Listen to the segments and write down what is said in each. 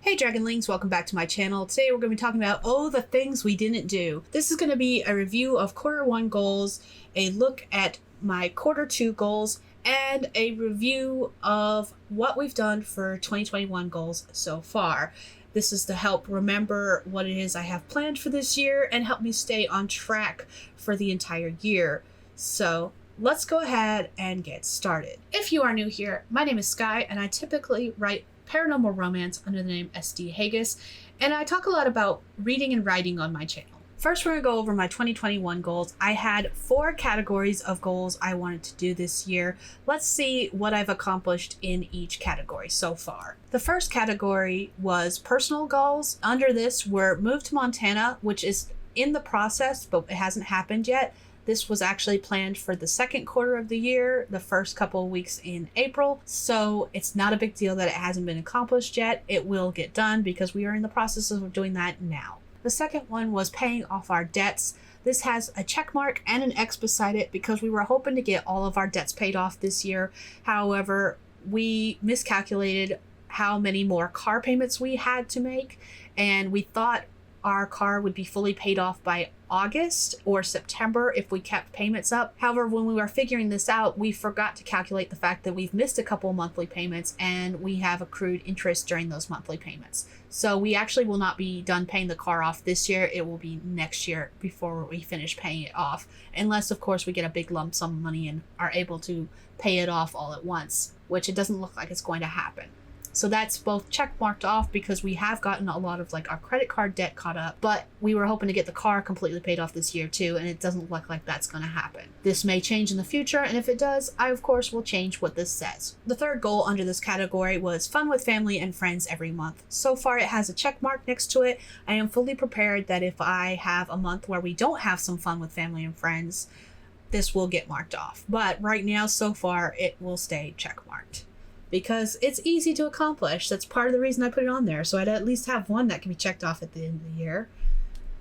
Hey Dragonlings, welcome back to my channel. Today we're going to be talking about the things we didn't do. This is going to be a review of Q1 goals, a look at my Q2 goals, and a review of what we've done for 2021 goals so far. This is to help remember what it is I have planned for this year and help me stay on track for the entire year. So let's go ahead and get started. If you are new here, my name is Sky and I typically write paranormal romance under the name SD Haggis, and I talk a lot about reading and writing on my channel. First, we're going to go over my 2021 goals. I had 4 categories of goals I wanted to do this year. Let's see what I've accomplished in each category so far. The first category was personal goals. Under this were move to Montana, which is in the process, but it hasn't happened yet. This was actually planned for the second quarter of the year, the first couple of weeks in April. So it's not a big deal that it hasn't been accomplished yet. It will get done because we are in the process of doing that now. The second one was paying off our debts. This has a check mark and an X beside it because we were hoping to get all of our debts paid off this year. However, we miscalculated how many more car payments we had to make, and we thought our car would be fully paid off by August or September if we kept payments up. However, when we were figuring this out, we forgot to calculate the fact that we've missed a couple monthly payments and we have accrued interest during those monthly payments. So we actually will not be done paying the car off this year. It will be next year before we finish paying it off. Unless, of course, we get a big lump sum of money and are able to pay it off all at once, which it doesn't look like it's going to happen. So that's both check marked off because we have gotten a lot of our credit card debt caught up, but we were hoping to get the car completely paid off this year too, and it doesn't look like that's going to happen. This may change in the future, and if it does, I of course will change what this says. The third goal under this category was fun with family and friends every month. So far it has a check mark next to it. I am fully prepared that if I have a month where we don't have some fun with family and friends, this will get marked off. But right now, so far, it will stay check marked, because it's easy to accomplish. That's part of the reason I put it on there, so I'd at least have one that can be checked off at the end of the year.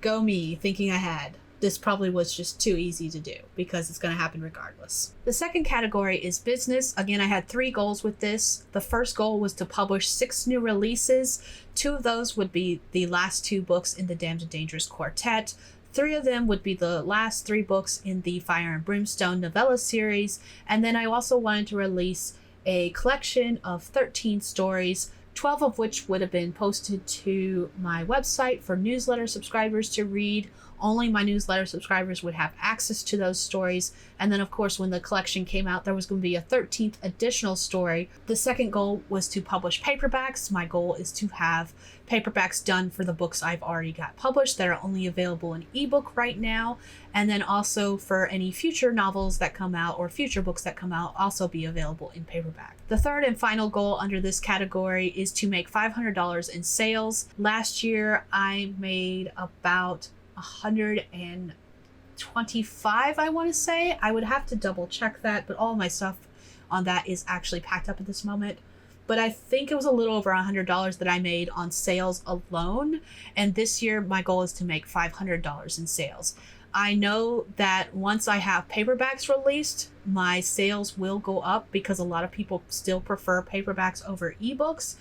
Go me, thinking ahead. This probably was just too easy to do because it's going to happen regardless. The second category is business. Again, I had 3 goals with this. The first goal was to publish 6 new releases. 2 of those would be the last 2 books in the Damned and Dangerous Quartet. 3 of them would be the last 3 books in the Fire and Brimstone novella series. And then I also wanted to release a collection of 13 stories, 12 of which would have been posted to my website for newsletter subscribers to read. Only my newsletter subscribers would have access to those stories. And then, of course, when the collection came out, there was going to be a 13th additional story. The second goal was to publish paperbacks. My goal is to have paperbacks done for the books I've already got published that are only available in ebook right now. And then also for any future novels that come out or future books that come out, also be available in paperback. The third and final goal under this category is to make $500 in sales. Last year, I made about 125, I want to say. I would have to double check that, but all my stuff on that is actually packed up at this moment. But I think it was a little over $100 that I made on sales alone. And this year, my goal is to make $500 in sales. I know that once I have paperbacks released, my sales will go up because a lot of people still prefer paperbacks over ebooks,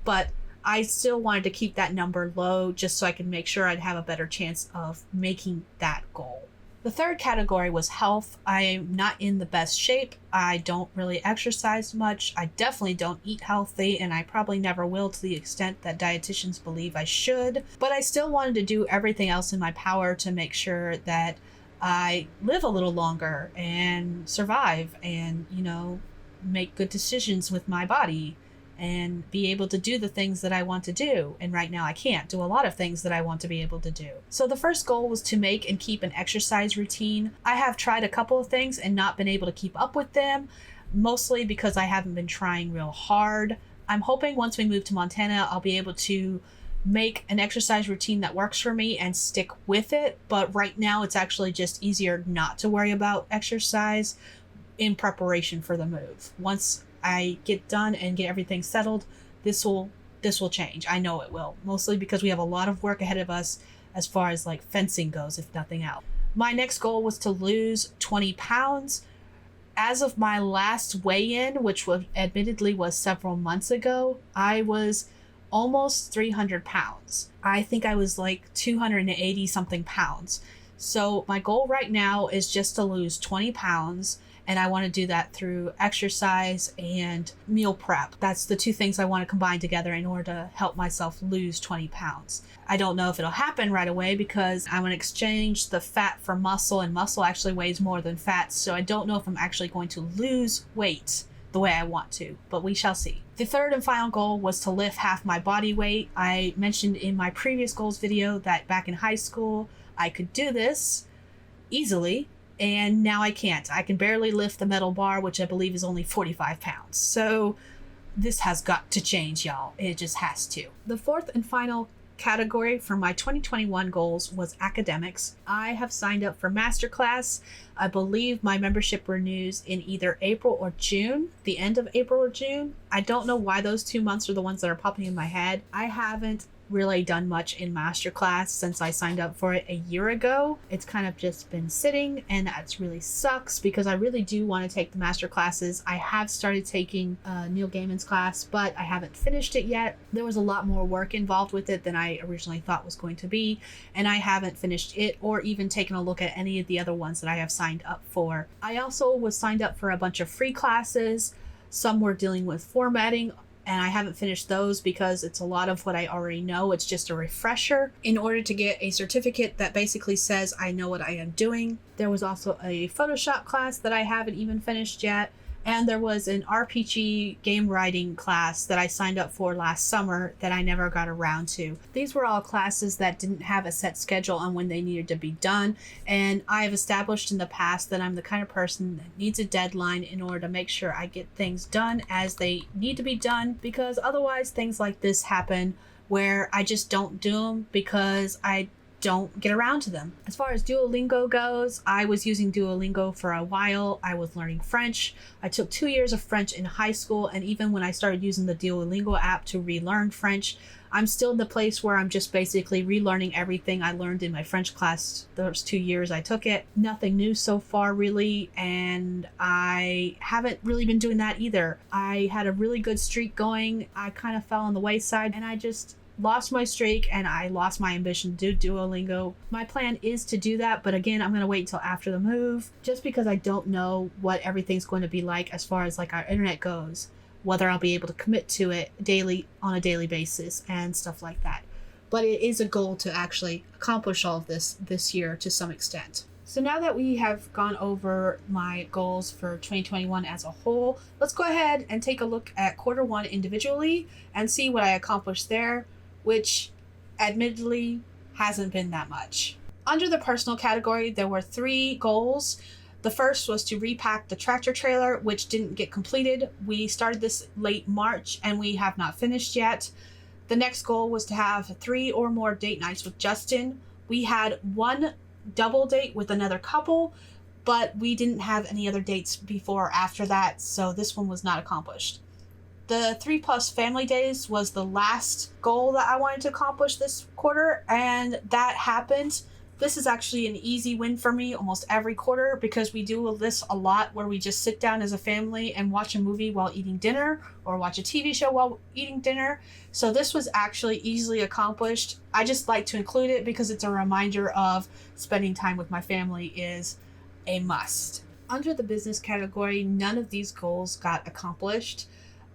but I still wanted to keep that number low just so I could make sure I'd have a better chance of making that goal. The third category was health. I am not in the best shape. I don't really exercise much. I definitely don't eat healthy, and I probably never will to the extent that dietitians believe I should. But I still wanted to do everything else in my power to make sure that I live a little longer and survive and, make good decisions with my body and be able to do the things that I want to do. And right now I can't do a lot of things that I want to be able to do. So the first goal was to make and keep an exercise routine. I have tried a couple of things and not been able to keep up with them, mostly because I haven't been trying real hard. I'm hoping once we move to Montana, I'll be able to make an exercise routine that works for me and stick with it. But right now it's actually just easier not to worry about exercise in preparation for the move. Once I get done and get everything settled, this will change. I know it will, mostly because we have a lot of work ahead of us as far as fencing goes, if nothing else. My next goal was to lose 20 pounds. As of my last weigh-in, which admittedly was several months ago, I was almost 300 pounds. I think I was like 280 something pounds. So my goal right now is just to lose 20 pounds. And I want to do that through exercise and meal prep. That's the two things I want to combine together in order to help myself lose 20 pounds. I don't know if it'll happen right away because I want to exchange the fat for muscle, and muscle actually weighs more than fat. So I don't know if I'm actually going to lose weight the way I want to, but we shall see. The third and final goal was to lift half my body weight. I mentioned in my previous goals video that back in high school, I could do this easily. And now I can't. I can barely lift the metal bar, which I believe is only 45 pounds. So this has got to change, y'all. It just has to. The fourth and final category for my 2021 goals was academics. I have signed up for masterclass. I believe my membership renews in either April or June, the end of April or June. I don't know why those 2 months are the ones that are popping in my head. I haven't really done much in masterclass since I signed up for it a year ago. It's kind of just been sitting, and that really sucks because I really do want to take the master classes. I have started taking Neil Gaiman's class, but I haven't finished it yet. There was a lot more work involved with it than I originally thought was going to be, and I haven't finished it or even taken a look at any of the other ones that I have signed up for. I also was signed up for a bunch of free classes. Some were dealing with formatting, and I haven't finished those because it's a lot of what I already know. It's just a refresher in order to get a certificate that basically says I know what I am doing. There was also a Photoshop class that I haven't even finished yet. And there was an RPG game writing class that I signed up for last summer that I never got around to. These were all classes that didn't have a set schedule on when they needed to be done. And I have established in the past that I'm the kind of person that needs a deadline in order to make sure I get things done as they need to be done, because otherwise things like this happen where I just don't do them because I don't get around to them. As far as Duolingo goes, I was using Duolingo for a while. I was learning French. I took 2 years of French in high school, and even when I started using the Duolingo app to relearn French, I'm still in the place where I'm just basically relearning everything I learned in my French class those 2 years I took it. Nothing new so far, really, and I haven't really been doing that either. I had a really good streak going. I kind of fell on the wayside, and I just lost my streak, and I lost my ambition to do Duolingo. My plan is to do that, but again, I'm going to wait until after the move, just because I don't know what everything's going to be like as far as like our internet goes, whether I'll be able to commit to it daily on a daily basis and stuff like that. But it is a goal to actually accomplish all of this year to some extent. So now that we have gone over my goals for 2021 as a whole, let's go ahead and take a look at quarter one individually and see what I accomplished there, which admittedly hasn't been that much. Under the personal category, there were 3 goals. The first was to repack the tractor trailer, which didn't get completed. We started this late March and we have not finished yet. The next goal was to have 3 or more date nights with Justin. We had 1 double date with another couple, but we didn't have any other dates before or after that, so this one was not accomplished. The 3+ family days was the last goal that I wanted to accomplish this quarter, and that happened. This is actually an easy win for me almost every quarter because we do this a lot where we just sit down as a family and watch a movie while eating dinner or watch a TV show while eating dinner. So this was actually easily accomplished. I just like to include it because it's a reminder of spending time with my family is a must. Under the business category, none of these goals got accomplished.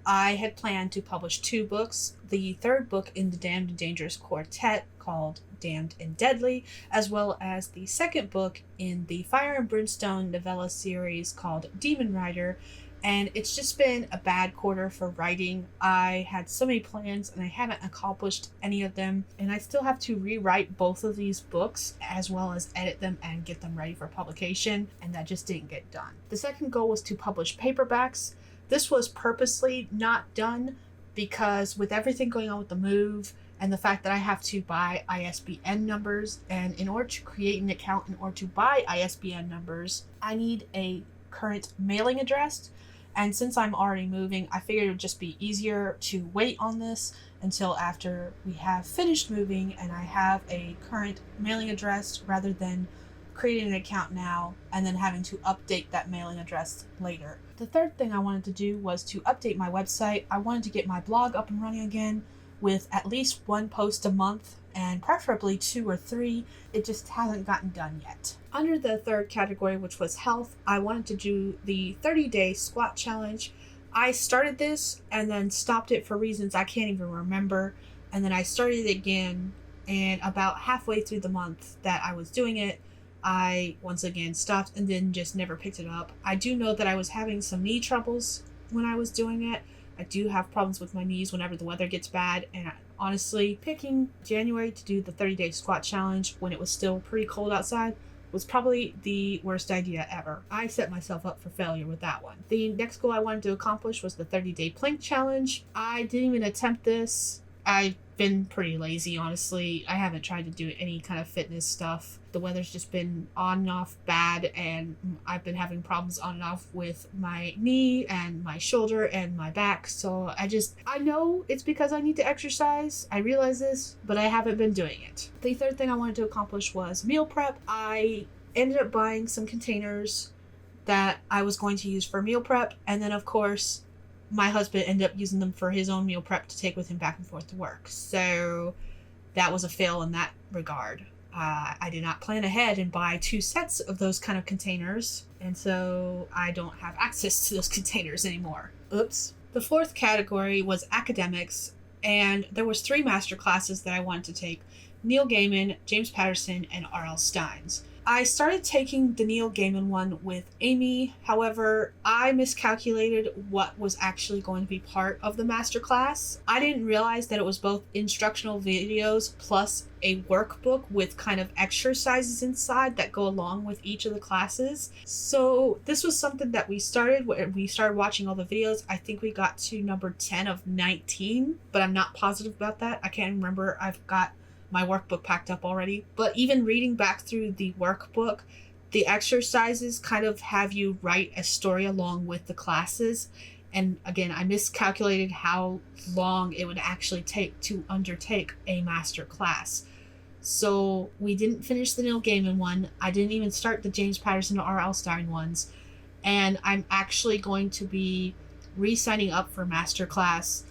I had planned to publish 2 books, the 3rd book in the Damned and Dangerous Quartet called Damned and Deadly, as well as the 2nd book in the Fire and Brimstone novella series called Demon Rider, and it's just been a bad quarter for writing. I had so many plans and I haven't accomplished any of them, and I still have to rewrite both of these books as well as edit them and get them ready for publication, and that just didn't get done. The second goal was to publish paperbacks. This was purposely not done because with everything going on with the move and the fact that I have to buy ISBN numbers, and in order to create an account, in order to buy ISBN numbers, I need a current mailing address. And since I'm already moving, I figured it would just be easier to wait on this until after we have finished moving and I have a current mailing address rather than creating an account now and then having to update that mailing address later. The third thing I wanted to do was to update my website. I wanted to get my blog up and running again. with at least one post a month, and preferably 2 or 3. It just hasn't gotten done yet. Under the third category, which was health, I wanted to do the 30-day squat challenge. I started this and then stopped it for reasons I can't even remember. And then I started it again, and about halfway through the month that I was doing it, I once again stopped and then just never picked it up. I do know that I was having some knee troubles when I was doing it. I do have problems with my knees whenever the weather gets bad, and honestly, picking January to do the 30-day squat challenge when it was still pretty cold outside was probably the worst idea ever. I set myself up for failure with that one. The next goal I wanted to accomplish was the 30-day plank challenge. I didn't even attempt this. I've been pretty lazy, honestly. I haven't tried to do any kind of fitness stuff. The weather's just been on and off bad, and I've been having problems on and off with my knee and my shoulder and my back. So I know it's because I need to exercise. I realize this, but I haven't been doing it. The third thing I wanted to accomplish was meal prep. I ended up buying some containers that I was going to use for meal prep, and then of course my husband ended up using them for his own meal prep to take with him back and forth to work. So that was a fail in that regard. I did not plan ahead and buy 2 sets of those kind of containers, and so I don't have access to those containers anymore. Oops. The fourth category was academics, and there was 3 master classes that I wanted to take: Neil Gaiman, James Patterson, and R.L. Stines. I started taking the Neil Gaiman one with Amy. However, I miscalculated what was actually going to be part of the masterclass. I didn't realize that it was both instructional videos plus a workbook with kind of exercises inside that go along with each of the classes. So this was something that we started watching all the videos. I think we got to number 10 of 19, but I'm not positive about that. I can't remember. I've got my workbook packed up already. But even reading back through the workbook, the exercises kind of have you write a story along with the classes. And again, I miscalculated how long it would actually take to undertake a master class. So we didn't finish the Neil Gaiman one. I didn't even start the James Patterson or R.L. Stine ones. And I'm actually going to be re-signing up for master class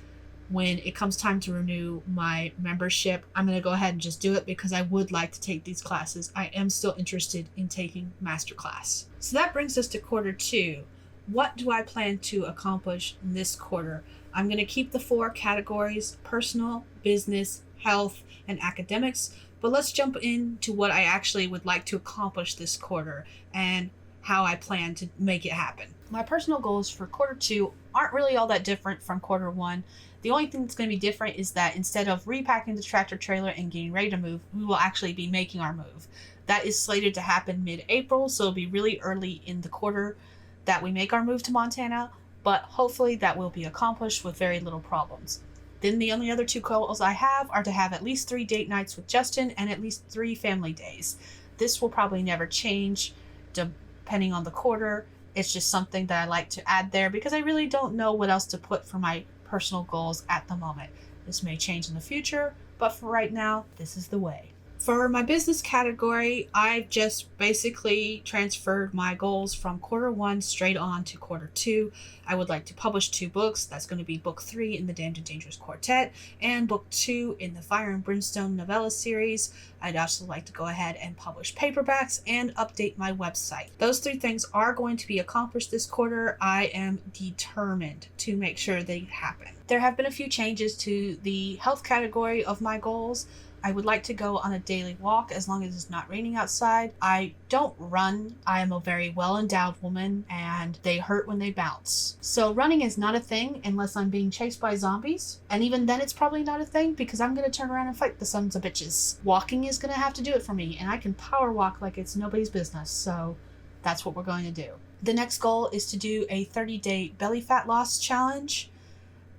when it comes time to renew my membership. I'm going to go ahead and just do it because I would like to take these classes. I am still interested in taking masterclass. So that brings us to quarter 2. What do I plan to accomplish in this quarter? I'm going to keep the 4 categories: personal, business, health, and academics. But let's jump into what I actually would like to accomplish this quarter and how I plan to make it happen. My personal goals for quarter 2 aren't really all that different from quarter 1. The only thing that's going to be different is that instead of repacking the tractor trailer and getting ready to move, we will actually be making our move. That is slated to happen mid-April, so it'll be really early in the quarter that we make our move to Montana, but hopefully that will be accomplished with very little problems. Then the only other 2 goals I have are to have at least 3 date nights with Justin and at least 3 family days. This will probably never change depending on the quarter. It's just something that I like to add there because I really don't know what else to put for my personal goals at the moment. This may change in the future, but for right now, this is the way. For my business category, I've just basically transferred my goals from quarter 1 straight on to quarter 2. I would like to publish 2 books. That's going to be book 3 in the Damned and Dangerous Quartet and book 2 in the Fire and Brimstone novella series. I'd also like to go ahead and publish paperbacks and update my website. Those 3 things are going to be accomplished this quarter. I am determined to make sure they happen. There have been a few changes to the health category of my goals. I would like to go on a daily walk as long as it's not raining outside. I don't run. I am a very well-endowed woman and they hurt when they bounce. So running is not a thing unless I'm being chased by zombies. And even then it's probably not a thing because I'm going to turn around and fight the sons of bitches. Walking is going to have to do it for me, and I can power walk like it's nobody's business. So that's what we're going to do. The next goal is to do a 30-day belly fat loss challenge.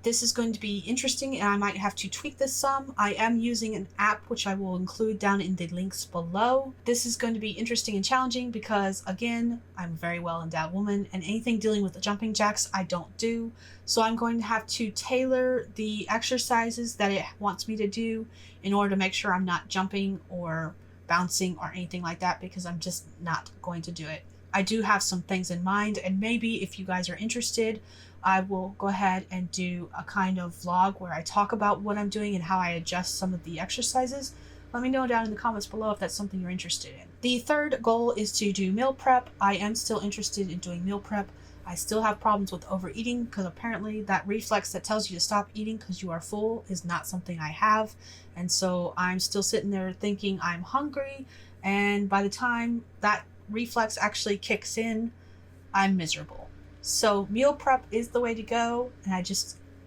This is going to be interesting and I might have to tweak this some. I am using an app which I will include down in the links below. This is going to be interesting and challenging because, again, I'm a very well-endowed woman and anything dealing with the jumping jacks I don't do. So I'm going to have to tailor the exercises that it wants me to do in order to make sure I'm not jumping or bouncing or anything like that because I'm just not going to do it. I do have some things in mind, and maybe if you guys are interested, I will go ahead and do a kind of vlog where I talk about what I'm doing and how I adjust some of the exercises. Let me know down in the comments below if that's something you're interested in. The third goal is to do meal prep. I am still interested in doing meal prep. I still have problems with overeating because apparently that reflex that tells you to stop eating because you are full is not something I have. And so I'm still sitting there thinking I'm hungry. And by the time that reflex actually kicks in, I'm miserable. So meal prep is the way to go. And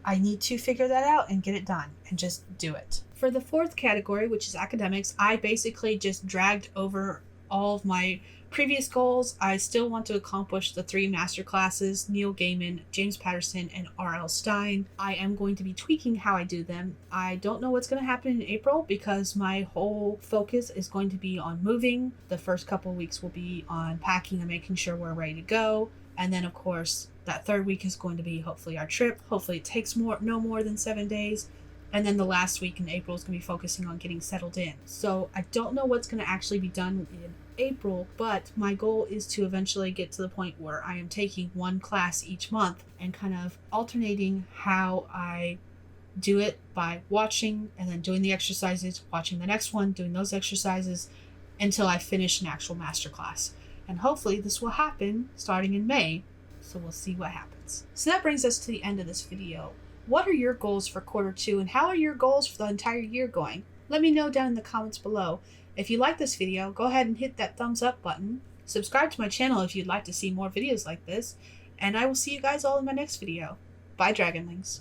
I need to figure that out and get it done and just do it. For the fourth category, which is academics, I basically just dragged over all of my previous goals. I still want to accomplish the 3 master classes, Neil Gaiman, James Patterson, and R.L. Stine. I am going to be tweaking how I do them. I don't know what's going to happen in April because my whole focus is going to be on moving. The first couple weeks will be on packing and making sure we're ready to go. And then, of course, that third week is going to be hopefully our trip. Hopefully it takes no more than 7 days. And then the last week in April is going to be focusing on getting settled in. So I don't know what's going to actually be done in April, but my goal is to eventually get to the point where I am taking 1 class each month and kind of alternating how I do it by watching and then doing the exercises, watching the next one, doing those exercises until I finish an actual master class. And hopefully this will happen starting in May. So we'll see what happens. So that brings us to the end of this video. What are your goals for Q2 and how are your goals for the entire year going? Let me know down in the comments below. If you like this video, go ahead and hit that thumbs up button. Subscribe to my channel if you'd like to see more videos like this. And I will see you guys all in my next video. Bye, Dragonlings.